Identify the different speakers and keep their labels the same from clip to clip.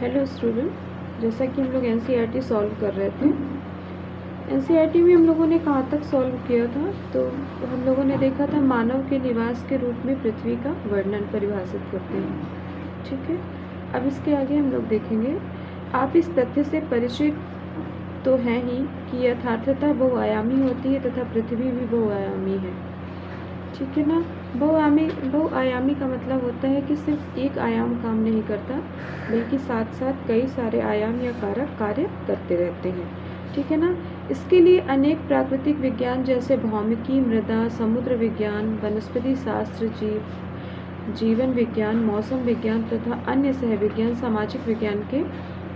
Speaker 1: Hello student, जैसा कि हम लोग एनसीईआरटी सॉल्व कर रहे थे। एनसीईआरटी में हम लोगों ने कहाँ तक सॉल्व किया था, तो हम लोगों ने देखा था मानव के निवास के रूप में पृथ्वी का वर्णन परिभाषित करते हैं। ठीक है, अब इसके आगे हम लोग देखेंगे। आप इस तथ्य से परिचित तो हैं ही कि यथार्थता बहुआयामी होती है तथा पृथ्वी भी बहुआयामी है। ठीक है ना। बहुआयामी का मतलब होता है कि सिर्फ एक आयाम काम नहीं करता, बल्कि साथ साथ कई सारे आयाम या कारक कार्य करते रहते हैं। ठीक है ना। इसके लिए अनेक प्राकृतिक विज्ञान जैसे भौमिकी, मृदा, समुद्र विज्ञान, वनस्पति शास्त्र, जीवन विज्ञान, मौसम विज्ञान तथा अन्य सहविज्ञान, सामाजिक विज्ञान के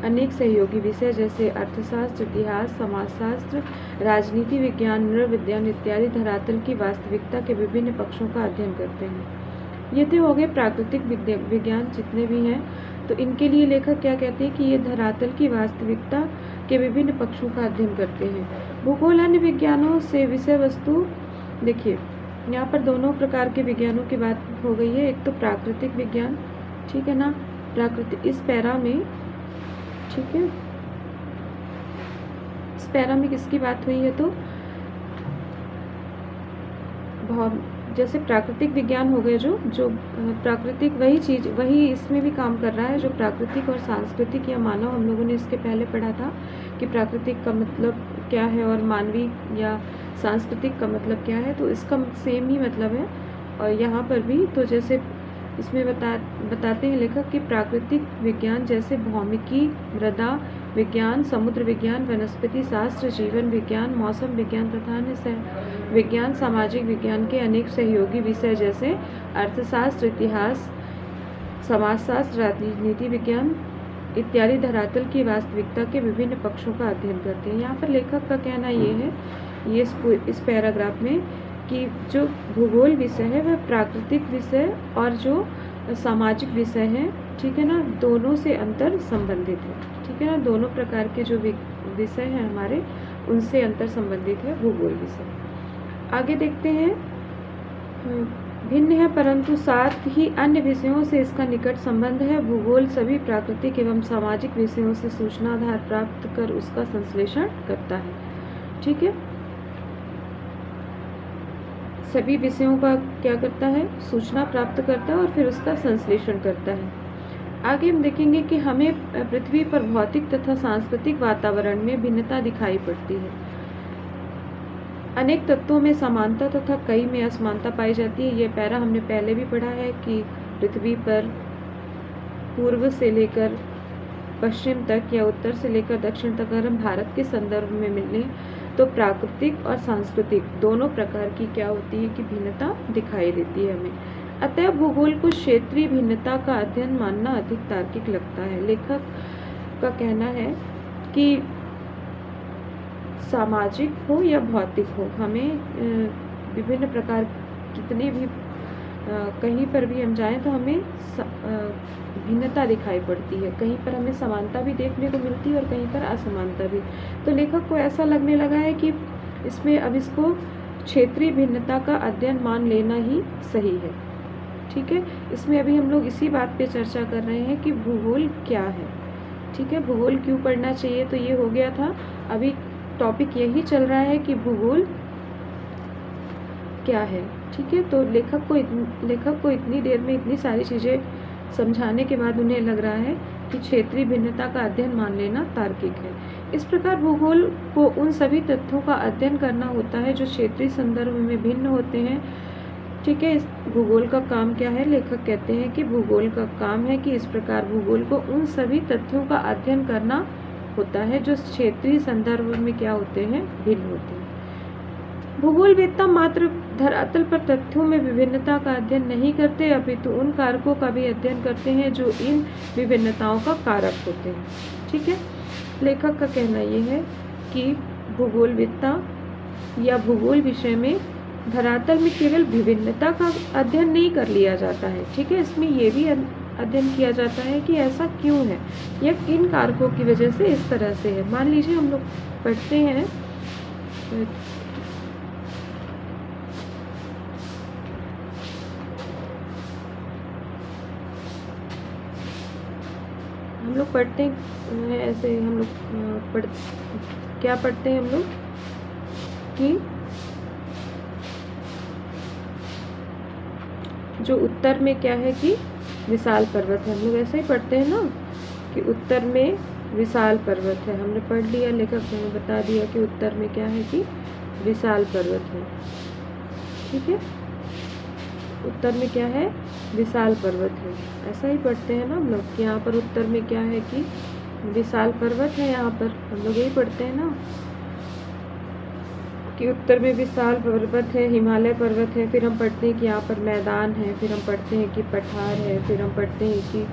Speaker 1: अनेक सहयोगी विषय जैसे अर्थशास्त्र, इतिहास, समाजशास्त्र, राजनीति विज्ञान, नृविज्ञान इत्यादि धरातल की वास्तविकता के विभिन्न पक्षों का अध्ययन करते हैं। ये तो हो गए प्राकृतिक विज्ञान जितने भी हैं। तो इनके लिए लेखक क्या कहते हैं कि ये धरातल की वास्तविकता के विभिन्न पक्षों का अध्ययन करते हैं। भूगोल अन्य विज्ञानों से विषय वस्तु, देखिए यहाँ पर दोनों प्रकार के विज्ञानों की बात हो गई है। एक तो प्राकृतिक विज्ञान, ठीक है ना, प्राकृतिक इस पैरा में, ठीक है, इस पैरा में किसकी बात हुई है, तो जैसे प्राकृतिक विज्ञान हो गए जो प्राकृतिक वही इसमें भी काम कर रहा है। जो प्राकृतिक और सांस्कृतिक या मानव, हम लोगों ने इसके पहले पढ़ा था कि प्राकृतिक का मतलब क्या है और मानवीय या सांस्कृतिक का मतलब क्या है, तो इसका सेम ही मतलब है। और यहाँ पर भी तो जैसे इसमें बताते हैं लेखक कि प्राकृतिक विज्ञान जैसे भौमिकी, मृदा विज्ञान, समुद्र विज्ञान, वनस्पति शास्त्र, जीवन विज्ञान, मौसम विज्ञान तथा अन्य विज्ञान, सामाजिक विज्ञान के अनेक सहयोगी विषय जैसे अर्थशास्त्र, इतिहास, समाजशास्त्र, राजनीति विज्ञान इत्यादि धरातल की वास्तविकता के विभिन्न पक्षों का अध्ययन करते हैं। यहाँ पर लेखक का कहना ये है, ये इस पैराग्राफ में, कि जो भूगोल विषय है वह प्राकृतिक विषय और जो सामाजिक विषय हैं, ठीक है ना, दोनों से अंतर संबंधित है। ठीक है ना, दोनों प्रकार के जो विषय हैं हमारे, उनसे अंतर संबंधित है भूगोल विषय। आगे देखते हैं। भिन्न है परंतु साथ ही अन्य विषयों से इसका निकट संबंध है। भूगोल सभी प्राकृतिक एवं सामाजिक विषयों से सूचना आधार प्राप्त कर उसका संश्लेषण करता है। ठीक है, सभी विषयों का क्या करता है, सूचना प्राप्त करता है और फिर उसका संश्लेषण करता है। आगे हम देखेंगे कि हमें पृथ्वी पर भौतिक तथा सांस्कृतिक वातावरण में भिन्नता दिखाई पड़ती है। अनेक तत्वों में समानता तथा कई में असमानता पाई जाती है। यह पैरा हमने पहले भी पढ़ा है कि पृथ्वी पर पूर्व से लेकर पश्चिम तक या उत्तर से लेकर दक्षिण तक अगर हम भारत के संदर्भ में मिले तो प्राकृतिक और सांस्कृतिक दोनों प्रकार की क्या होती है कि भिन्नता दिखाई देती है हमें। अतः भूगोल को क्षेत्रीय भिन्नता का अध्ययन मानना अधिक तार्किक लगता है। लेखक का कहना है कि सामाजिक हो या भौतिक हो, हमें विभिन्न प्रकार कितने भी कहीं पर भी हम जाएं तो हमें भिन्नता दिखाई पड़ती है। कहीं पर हमें समानता भी देखने को मिलती है और कहीं पर असमानता भी। तो लेखक को ऐसा लगने लगा है कि इसमें अब इसको क्षेत्रीय भिन्नता का अध्ययन मान लेना ही सही है। ठीक है, इसमें अभी हम लोग इसी बात पे चर्चा कर रहे हैं कि भूगोल क्या है। ठीक है, भूगोल क्यों पढ़ना चाहिए, तो ये हो गया था। अभी टॉपिक यही चल रहा है कि भूगोल क्या है। ठीक है, तो लेखक को इतनी देर में इतनी सारी चीज़ें समझाने के बाद उन्हें लग रहा है कि क्षेत्रीय भिन्नता का अध्ययन मान लेना तार्किक है। इस प्रकार भूगोल को उन सभी तथ्यों का अध्ययन करना होता है जो क्षेत्रीय संदर्भ में भिन्न होते हैं। ठीक है, इस भूगोल का काम क्या है, लेखक कहते हैं कि भूगोल का काम है कि इस प्रकार भूगोल को उन सभी तथ्यों का अध्ययन करना होता है जो क्षेत्रीय संदर्भ में क्या होते हैं, भिन्न होते हैं। भूगोलवेत्ता मात्र धरातल पर तथ्यों में विभिन्नता का अध्ययन नहीं करते, अपितु उन कारकों का भी अध्ययन करते हैं जो इन विभिन्नताओं का कारक होते हैं। ठीक है, लेखक का कहना ये है कि भूगोलवेत्ता या भूगोल विषय में धरातल में केवल विभिन्नता का अध्ययन नहीं कर लिया जाता है। ठीक है, इसमें ये भी अध्ययन किया जाता है कि ऐसा क्यों है या किन कारकों की वजह से इस तरह से है। मान लीजिए हम लोग पढ़ते हैं हम लोग पढ़ते हैं ऐसे, हम लोग क्या पढ़ते हैं हम लोग कि जो उत्तर में क्या है कि विशाल पर्वत है। हम लोग ऐसे ही पढ़ते हैं ना कि उत्तर में विशाल पर्वत है। हमने पढ़ लिया, लेखक ने बता दिया कि उत्तर में क्या है कि विशाल पर्वत है। ठीक है, उत्तर में क्या है, विशाल पर्वत है। ऐसा ही पढ़ते हैं ना हम लोग कि यहाँ पर उत्तर में क्या है कि विशाल पर्वत है। यहाँ पर हम लोग यही पढ़ते हैं ना कि उत्तर में विशाल पर्वत है, हिमालय पर्वत है। फिर हम पढ़ते हैं कि यहाँ पर मैदान है। फिर हम पढ़ते हैं कि पठार है। फिर हम पढ़ते हैं कि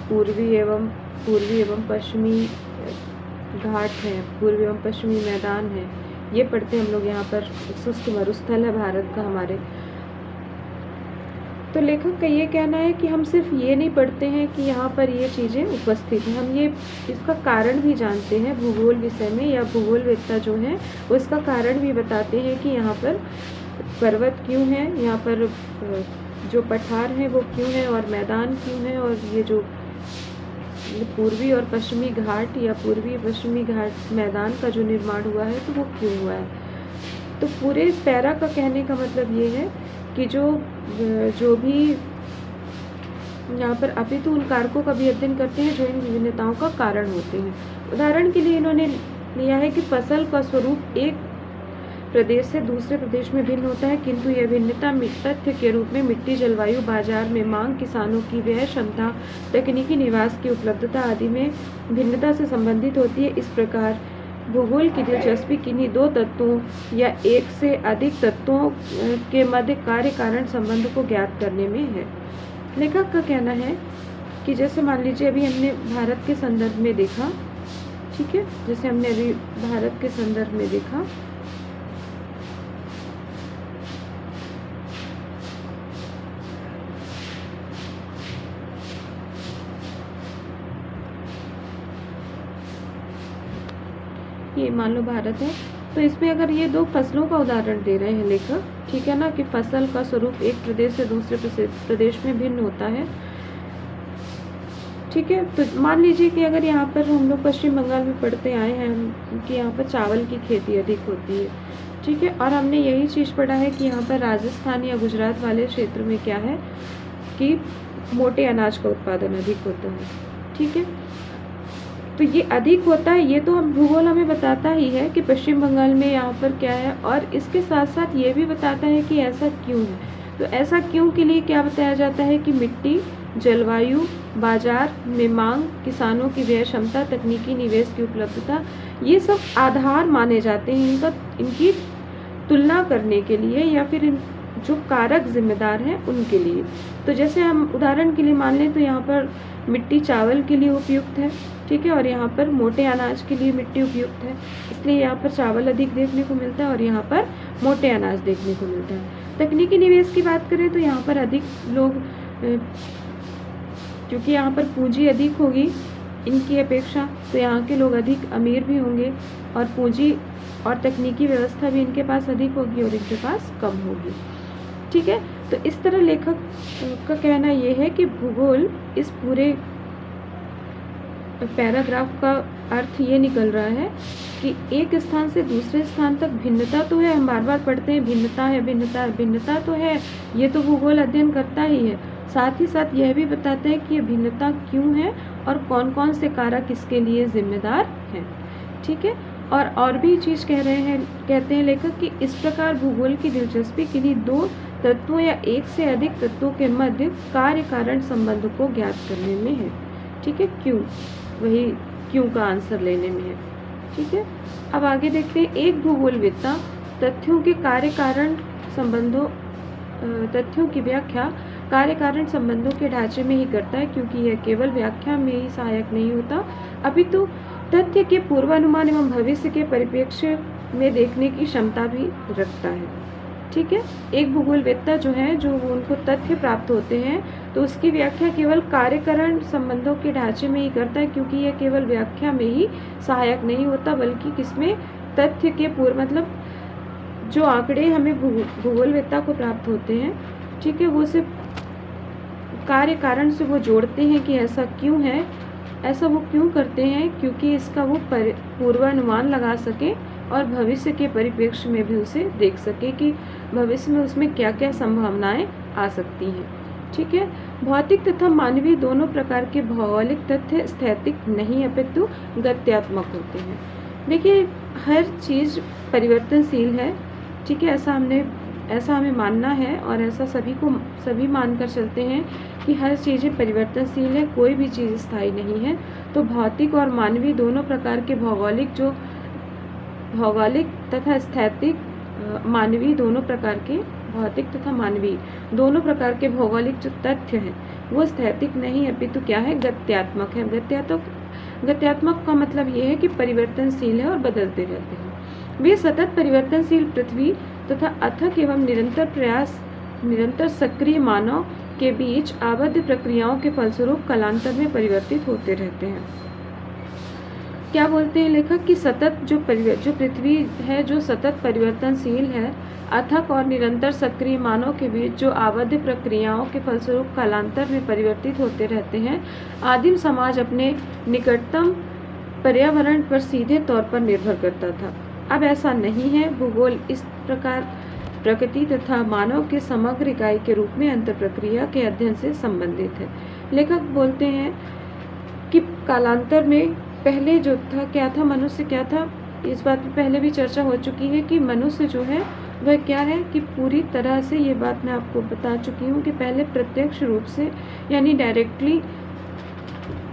Speaker 1: पूर्वी एवं पश्चिमी घाट है, पूर्वी एवं पश्चिमी मैदान है। ये पढ़ते हैं हम लोग। यहाँ पर शुष्क मरुस्थल है भारत का हमारे। तो लेखक का ये कहना है कि हम सिर्फ ये नहीं पढ़ते हैं कि यहाँ पर ये चीज़ें उपस्थित हैं, हम ये इसका कारण भी जानते हैं। भूगोल विषय में या भूगोलवेत्ता जो है वो इसका कारण भी बताते हैं कि यहाँ पर पर्वत क्यों है, यहाँ पर जो पठार है वो क्यों है, और मैदान क्यों है, और ये जो पूर्वी और पश्चिमी घाट या पूर्वी पश्चिमी घाट मैदान का जो निर्माण हुआ है तो वो क्यों हुआ है। तो पूरे इस पैरा का कहने का मतलब ये है कि जो भी यहाँ पर अपितु उन कारकों का भी अध्ययन करते हैं जो इन विभिन्नताओं का कारण होते हैं। उदाहरण के लिए इन्होंने लिया है कि फसल का स्वरूप एक प्रदेश से दूसरे प्रदेश में भिन्न होता है, किंतु यह भिन्नता तथ्य के रूप में मिट्टी, जलवायु, बाजार में मांग, किसानों की व्यय क्षमता, तकनीकी निवास की उपलब्धता आदि में भिन्नता से संबंधित होती है। इस प्रकार भूगोल की दिलचस्पी किन्हीं दो तत्वों या एक से अधिक तत्वों के मध्य कार्य कारण संबंध को ज्ञात करने में है। लेखक का कहना है कि जैसे मान लीजिए अभी हमने भारत के संदर्भ में देखा, ठीक है, जैसे हमने अभी भारत के संदर्भ में देखा ये मान लो भारत है, तो इसमें अगर ये दो फसलों का उदाहरण दे रहे हैं लेखक, ठीक है ना, कि फसल का स्वरूप एक प्रदेश से दूसरे प्रदेश में भिन्न होता है। ठीक है, तो मान लीजिए कि अगर यहाँ पर हम लोग पश्चिम बंगाल में पढ़ते आए हैं कि यहाँ पर चावल की खेती अधिक होती है, ठीक है, और हमने यही चीज़ पढ़ा है कि यहाँ पर राजस्थान या गुजरात वाले क्षेत्र में क्या है कि मोटे अनाज का उत्पादन अधिक होता है। ठीक है, तो ये अधिक होता है, ये तो हम भूगोल हमें बताता ही है कि पश्चिम बंगाल में यहाँ पर क्या है, और इसके साथ साथ ये भी बताता है कि ऐसा क्यों है। तो ऐसा क्यों के लिए क्या बताया जाता है कि मिट्टी, जलवायु, बाजार में मांग, किसानों की व्यय क्षमता, तकनीकी निवेश की उपलब्धता, ये सब आधार माने जाते हैं इनकी तुलना करने के लिए, या फिर जो कारक जिम्मेदार हैं उनके लिए। तो जैसे हम उदाहरण के लिए मान लें तो यहाँ पर मिट्टी चावल के लिए उपयुक्त है, ठीक है, और यहाँ पर मोटे अनाज के लिए मिट्टी उपयुक्त है, इसलिए यहाँ पर चावल अधिक देखने को मिलता है और यहाँ पर मोटे अनाज देखने को मिलता है। तकनीकी निवेश की बात करें तो यहाँ पर अधिक लोग, क्योंकि यहाँ पर पूंजी अधिक होगी इनकी अपेक्षा, तो यहाँ के लोग अधिक अमीर भी होंगे, और पूंजी और तकनीकी व्यवस्था भी इनके पास अधिक होगी और इनके पास कम होगी। ठीक है, तो इस तरह लेखक का कहना ये है कि भूगोल इस पूरे पैराग्राफ का अर्थ ये निकल रहा है कि एक स्थान से दूसरे स्थान तक भिन्नता तो है, हम बार बार पढ़ते हैं भिन्नता है, भिन्नता तो है, ये तो भूगोल अध्ययन करता ही है। साथ ही साथ यह भी बताते हैं कि ये भिन्नता क्यों है और कौन कौन से कारक इसके लिए जिम्मेदार हैं। ठीक है, और भी चीज़ कहते हैं लेखक कि इस प्रकार भूगोल की दिलचस्पी के लिए दो तत्वों या एक से अधिक तत्वों के मध्य कार्य कारण संबंध को ज्ञात करने में है। ठीक है, क्यों, वही क्यों का आंसर लेने में है। ठीक है, अब आगे देखते हैं। एक भूगोलवेत्ता तथ्यों के कार्य कारण संबंधों, तथ्यों की व्याख्या कार्य कारण संबंधों के ढांचे में ही करता है, क्योंकि यह केवल व्याख्या में ही सहायक नहीं होता, अपितु तथ्य के पूर्वानुमान एवं भविष्य के परिप्रेक्ष्य में देखने की क्षमता भी रखता है। ठीक है, एक भूगोलवेत्ता जो है, जो उनको तथ्य प्राप्त होते हैं तो उसकी व्याख्या केवल कार्यकरण संबंधों के ढांचे में ही करता है, क्योंकि यह केवल व्याख्या में ही सहायक नहीं होता, बल्कि किसमें, तथ्य के पूर्व, मतलब जो आंकड़े हमें भूगोलवेत्ता को प्राप्त होते हैं, ठीक है, वो सिर्फ कार्य कारण से वो जोड़ते हैं कि ऐसा क्यों है, ऐसा वो क्यों करते हैं? क्योंकि इसका वो पूर्वानुमान लगा सके और भविष्य के परिप्रेक्ष्य में भी उसे देख सके कि भविष्य में उसमें क्या क्या संभावनाएं आ सकती हैं। ठीक है। भौतिक तथा मानवीय दोनों प्रकार के भौगोलिक तथ्य स्थैतिक नहीं अपितु गत्यात्मक होते हैं। देखिए, हर चीज़ परिवर्तनशील है। ठीक है, ऐसा हमें मानना है और ऐसा सभी मानकर चलते हैं कि हर चीज़ें परिवर्तनशील है, कोई भी चीज़ स्थायी नहीं है। तो भौतिक और मानवीय दोनों प्रकार के भौगोलिक तथा स्थैतिक मानवीय दोनों प्रकार के भौतिक तथा मानवीय दोनों प्रकार के भौगोलिक जो तथ्य हैं वो स्थैतिक नहीं अपितु क्या है? गत्यात्मक है। गत्यात्मक का मतलब ये है कि परिवर्तनशील है और बदलते रहते हैं। वे सतत परिवर्तनशील पृथ्वी तथा अथक एवं निरंतर सक्रिय मानव के बीच आबद्ध प्रक्रियाओं के फलस्वरूप कालांतर में परिवर्तित होते रहते हैं। क्या बोलते हैं लेखक कि सतत जो पृथ्वी है जो सतत परिवर्तनशील है, अथक और निरंतर सक्रिय मानव के बीच जो आबद्ध प्रक्रियाओं के फलस्वरूप कालांतर में परिवर्तित होते रहते हैं। आदिम समाज अपने निकटतम पर्यावरण पर सीधे तौर पर निर्भर करता था। अब ऐसा नहीं है। भूगोल इस प्रकार प्रकृति तथा मानव के समग्र इकाई के रूप में अंतर प्रक्रिया के अध्ययन से संबंधित है। लेखक बोलते हैं कि कालांतर में पहले जो था क्या था, मनुष्य क्या था, इस बात पे पहले भी चर्चा हो चुकी है कि मनुष्य जो है वह क्या है कि पूरी तरह से, ये बात मैं आपको बता चुकी हूँ कि पहले प्रत्यक्ष रूप से यानी डायरेक्टली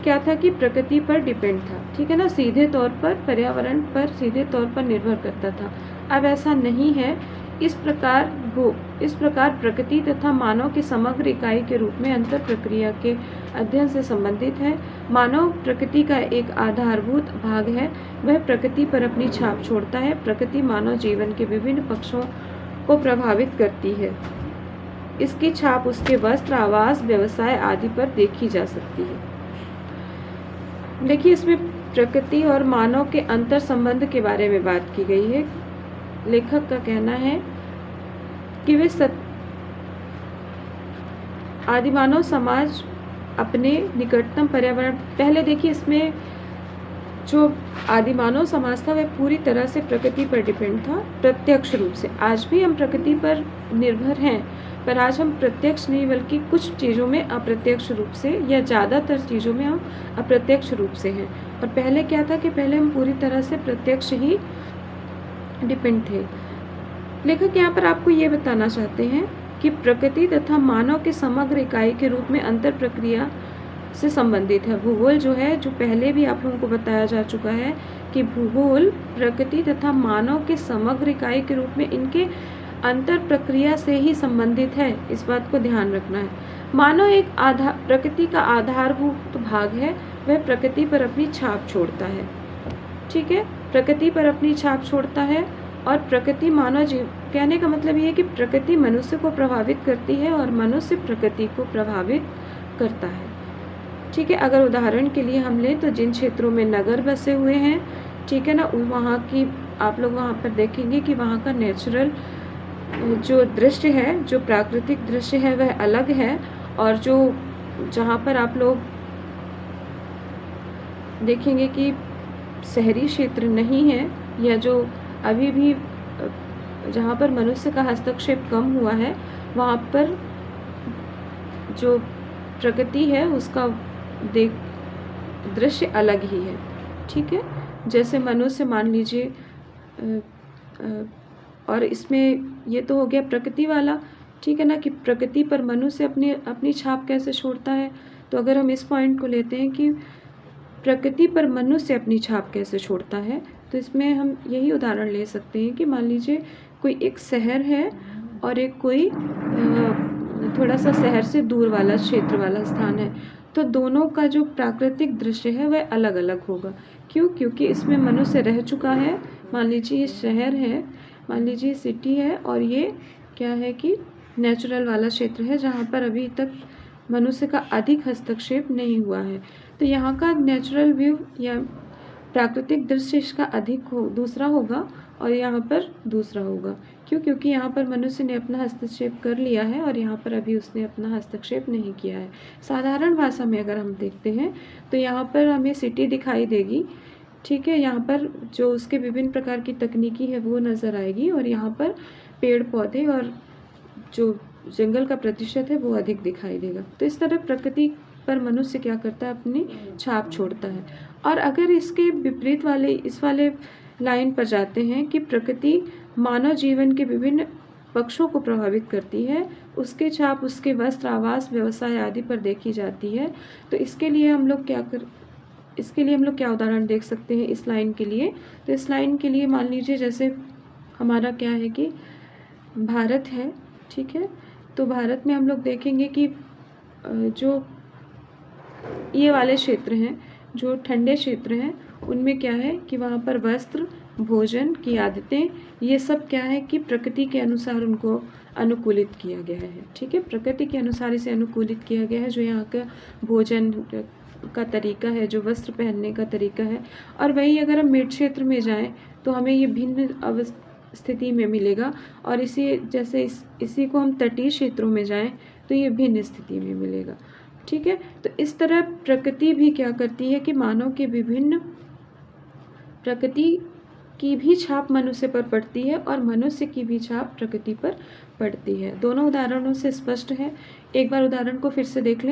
Speaker 1: क्या था कि प्रकृति पर डिपेंड था। ठीक है ना, सीधे तौर पर पर्यावरण पर सीधे तौर पर निर्भर करता था। अब ऐसा नहीं है। इस प्रकार प्रकृति तथा मानव की समग्र इकाई के रूप में अंतर प्रक्रिया के अध्ययन से संबंधित है। मानव प्रकृति का एक आधारभूत भाग है। वह प्रकृति पर अपनी छाप छोड़ता है। प्रकृति मानव जीवन के विभिन्न पक्षों को प्रभावित करती है। इसकी छाप उसके वस्त्र, आवास, व्यवसाय आदि पर देखी जा सकती है। देखिए, इसमें प्रकृति और मानव के अंतर संबंध के बारे में बात की गई है। लेखक का कहना है कि वे आदिमानव समाज अपने निकटतम पर्यावरण, पहले देखिए इसमें जो आदिमानव समाज था वह पूरी तरह से प्रकृति पर डिपेंड था, प्रत्यक्ष रूप से। आज भी हम प्रकृति पर निर्भर हैं, पर आज हम प्रत्यक्ष नहीं बल्कि कुछ चीज़ों में अप्रत्यक्ष रूप से या ज़्यादातर चीज़ों में हम अप्रत्यक्ष रूप से हैं। और पहले क्या था कि पहले हम पूरी तरह से प्रत्यक्ष ही डिपेंड थे। लेखक यहाँ पर आपको ये बताना चाहते हैं कि प्रकृति तथा मानव के समग्र इकाई के रूप में अंतर प्रक्रिया से संबंधित है। भूगोल जो है, जो पहले भी आप लोगों को बताया जा चुका है कि भूगोल प्रकृति तथा मानव के समग्र इकाई के रूप में इनके अंतर प्रक्रिया से ही संबंधित है। इस बात को ध्यान रखना है। मानव एक प्रकृति का आधारभूत भाग है। वह प्रकृति पर अपनी छाप छोड़ता है। ठीक है, प्रकृति पर अपनी छाप छोड़ता है और प्रकृति मानव जीव, कहने का मतलब ये है कि प्रकृति मनुष्य को प्रभावित करती है और मनुष्य प्रकृति को प्रभावित करता है। ठीक है, अगर उदाहरण के लिए हम लें तो जिन क्षेत्रों में नगर बसे हुए हैं, ठीक है ना, वहाँ की आप लोग वहाँ पर देखेंगे कि वहाँ का नेचुरल जो दृश्य है, जो प्राकृतिक दृश्य है वह अलग है। और जो जहाँ पर आप लोग देखेंगे कि शहरी क्षेत्र नहीं है या जो अभी भी जहाँ पर मनुष्य का हस्तक्षेप कम हुआ है, वहाँ पर जो प्रकृति है उसका दृश्य अलग ही है। ठीक है, जैसे मनुष्य मान लीजिए, और इसमें ये तो हो गया प्रकृति वाला। ठीक है ना, कि प्रकृति पर मनुष्य अपनी छाप कैसे छोड़ता है। तो अगर हम इस पॉइंट को लेते हैं कि प्रकृति पर मनुष्य अपनी छाप कैसे छोड़ता है, तो इसमें हम यही उदाहरण ले सकते हैं कि मान लीजिए कोई एक शहर है और एक कोई थोड़ा सा शहर से दूर वाला क्षेत्र वाला स्थान है, तो दोनों का जो प्राकृतिक दृश्य है वह अलग अलग होगा। क्यों? क्योंकि इसमें मनुष्य रह चुका है। मान लीजिए ये शहर है, मान लीजिए सिटी है, और ये क्या है कि नेचुरल वाला क्षेत्र है जहाँ पर अभी तक मनुष्य का अधिक हस्तक्षेप नहीं हुआ है। तो यहाँ का नेचुरल व्यू या प्राकृतिक दृश्य इसका दूसरा होगा और यहाँ पर दूसरा होगा। क्यों? क्योंकि यहाँ पर मनुष्य ने अपना हस्तक्षेप कर लिया है और यहाँ पर अभी उसने अपना हस्तक्षेप नहीं किया है। साधारण भाषा में अगर हम देखते हैं तो यहाँ पर हमें सिटी दिखाई देगी, ठीक है। यहाँ पर जो उसके विभिन्न प्रकार की तकनीकी है वो नज़र आएगी और यहाँ पर पेड़ पौधे और जो जंगल का प्रतिशत है वो अधिक दिखाई देगा। तो इस तरह प्रकृति पर मनुष्य क्या करता है? अपनी छाप छोड़ता है। और अगर इसके विपरीत वाले इस वाले लाइन पर जाते हैं कि प्रकृति मानव जीवन के विभिन्न पक्षों को प्रभावित करती है, उसके छाप उसके वस्त्र, आवास, व्यवसाय आदि पर देखी जाती है, तो इसके लिए हम लोग क्या उदाहरण देख सकते हैं इस लाइन के लिए? तो इस लाइन के लिए मान लीजिए जैसे हमारा क्या है कि भारत है, ठीक है। तो भारत में हम लोग देखेंगे कि जो ये वाले क्षेत्र हैं, जो ठंडे क्षेत्र हैं, उनमें क्या है कि वहाँ पर वस्त्र, भोजन की आदतें, ये सब क्या है कि प्रकृति के अनुसार उनको अनुकूलित किया गया है, ठीक है। प्रकृति के अनुसार इसे अनुकूलित किया गया है, जो यहाँ का भोजन का तरीका है, जो वस्त्र पहनने का तरीका है। और वही अगर हम मिड क्षेत्र में जाएं तो हमें ये भिन्न स्थिति में मिलेगा, और इसी को हम तटीय क्षेत्रों में जाएं तो ये भिन्न स्थिति में मिलेगा, ठीक है। तो इस तरह प्रकृति भी क्या करती है कि मानव के विभिन्न प्रकृति की भी छाप मनुष्य पर पड़ती है और मनुष्य की भी छाप प्रकृति पर पड़ती है। दोनों उदाहरणों से स्पष्ट है। एक बार उदाहरण को फिर से देख लें।